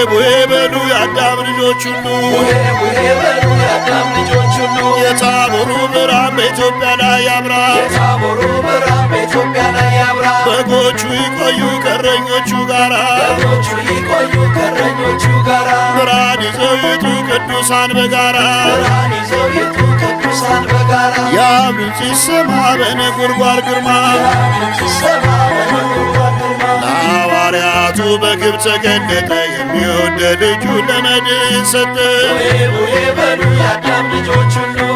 ቡሄ በሉ የአዳም ልጆች ሁሉ የታቦሩ ብርሃን በኢትዮጵያ ላይ ያብራ በጎቹ ይቆዩ ከእረኞቹ ጋራ ብርሃን ይዘው ይውጡ ቅዱሳን በጋራ የአብ ድምፅ ይሰማ በነጎድጓድ ግርማ ለሐዋርያቱ በግብፅ ተገለጠ የሚወደድ ልጁን ለመድን ሰጠ።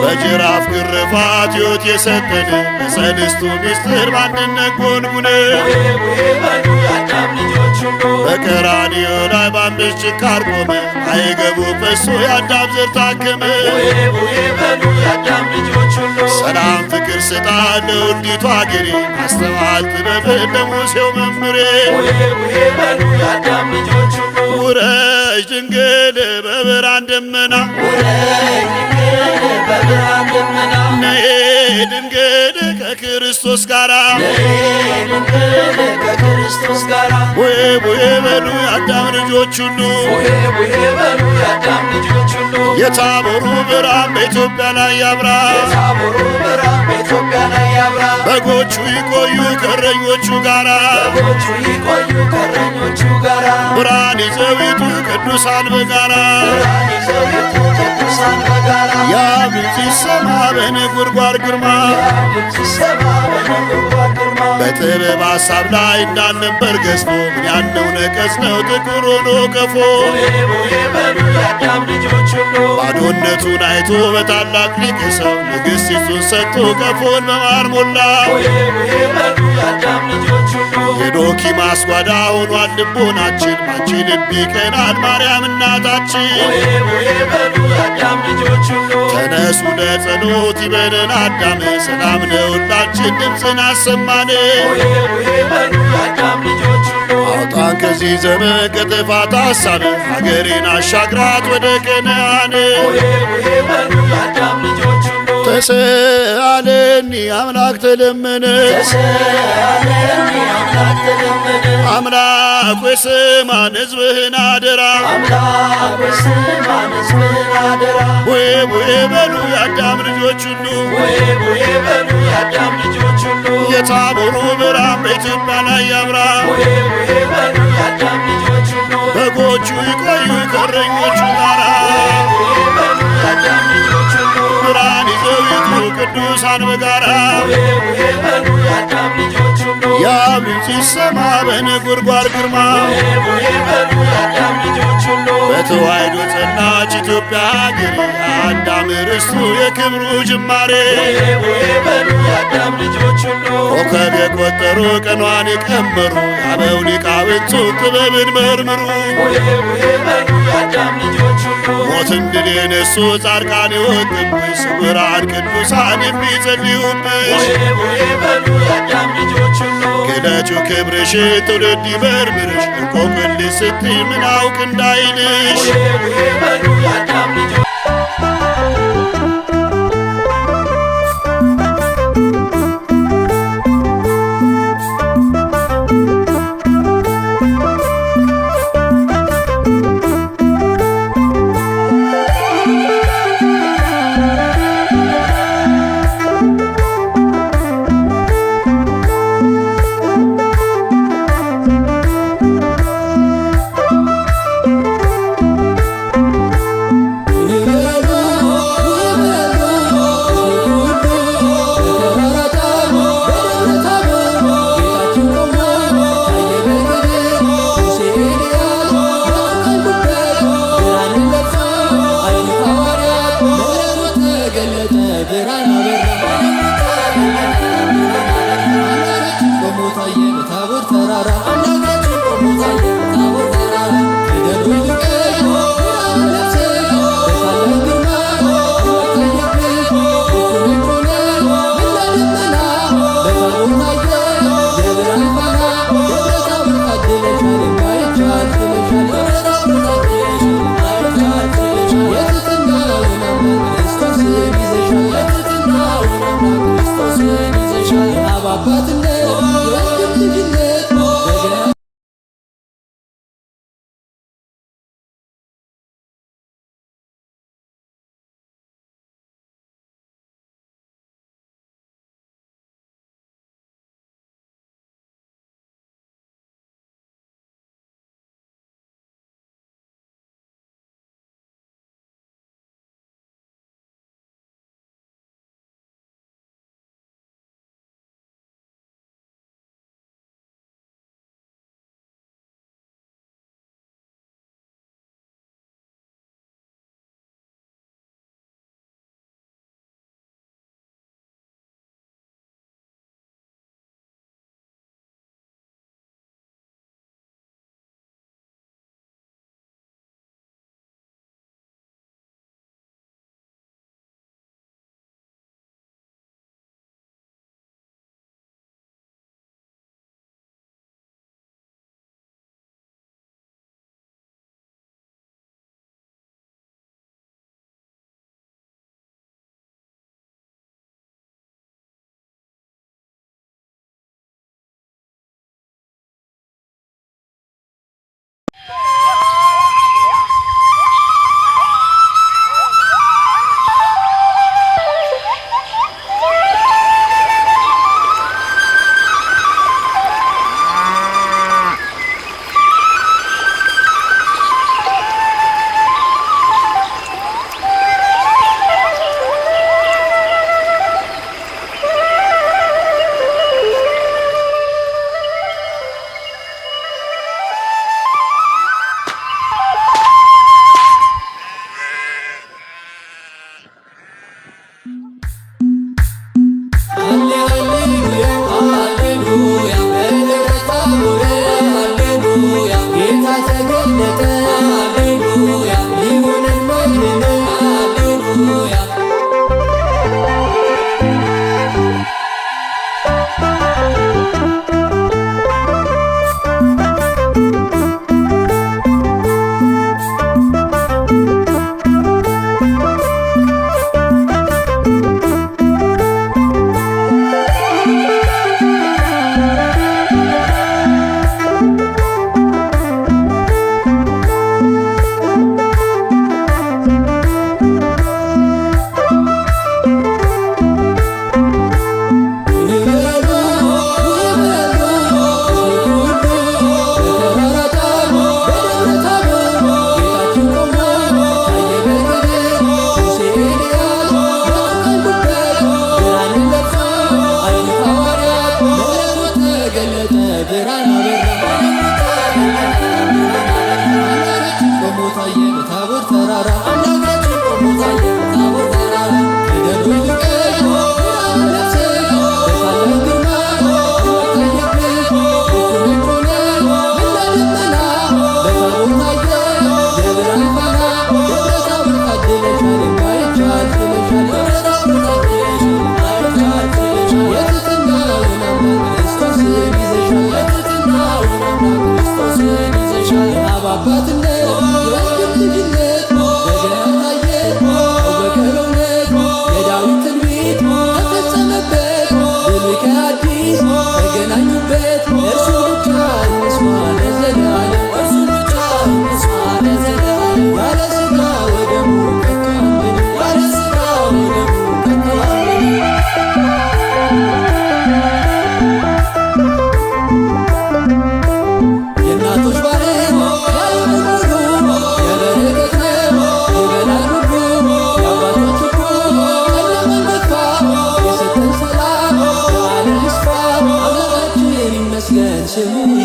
በጅራፍ ግርፋት ሕይወት የሰጠን በሰልስቱ ምስጢር በአንድነት ጎንጉነ በቀራንዮ ላይ በአምስት ችንካር ቆመ አይገቡ ፈሶ የአዳም ዘር ታከመ። ሰላም ፍቅር ስጣት ለውዲቱ አገሬ ማስተዋል ጥበብን ለሙሴው መምሬ ውረጅ ድንግል በብርሃን ደመና ነይ ድንግል ከክርስቶስ ጋራ ቡሄ ቡሄ በሉ የአዳም ልጆች ሁሉ የታቦሩ ብርሃን በኢትዮጵያ ላይ ያብራ በጎቹ ይቆዩ ከእረኞቹ ጋራ ብርሃን ይዘው ይውጡ ቅዱሳን በጋራ የአብ ድምፅ ይሰማ በነጎድጓድ ግርማ በጥበብ ሐሳብ ላይ እንዳልነበር ገዝፎ ምን ያለው ነቀዝ ነው ጥቁር ሆኖ ቀፎ ባዶነቱን አይቶ በታላቅ ሊቅ ሰው ንግሥቲቱን ሰጥቶ ቀፎን በማር ሞላ። የዶኪማስ ጓዳ ሆኗል ልቦናችን ባንቺ ልብ ይቀናል ማርያም እናታችን። ተነሱ ለጸሎት ይበለን አዳም ሰላም ለሁላችን ድምፅን አሰማን። አውጣን ከዚህ ዘመን ከጥፋት ሐሳብ ሀገሬን አሻግራት ወደ ከነዓን። ተሰአለኒ አምላክ ተለመነ አምላክ ሆይ ስማን ሕዝብህን አደራ ቡሄ ቡሄ በሉ የአዳም ልጆች ሁሉ የታቦሩ ብርሃን በኢትዮጵያ ላይ ያብራ በጎቹ ይቆዩ ከእረኞቹ ጋራ ብርሃን ይዘው ይውጡ ቅዱሳን በጋራ የአብ ድምፅ ይሰማ በነጎድጓድ ግርማ በተዋሕዶ ጸናች ኢትዮጵያ ሀገሬ አዳም ርስቱ የክብሩ ጅማሬ ኮከብ የቆጠሩ ቀኗን የቀመሩ አበው ሊቃውንቱ ጥበብን መርምሩ ሞትን ድል የነሱ ጻድቃን የወጡብሽ ስውራን ቅዱሳን የሚጸልዩብሽ ግለጩ ክብርሽ ትውልድ ይመርምርሽ እንቆቅልሽ ስትይ ምን አውቅ እንዳይልሽ ተገለጠ ሃሌሉያ ሊሆነን ማይልም ሃሌሉያ Shemu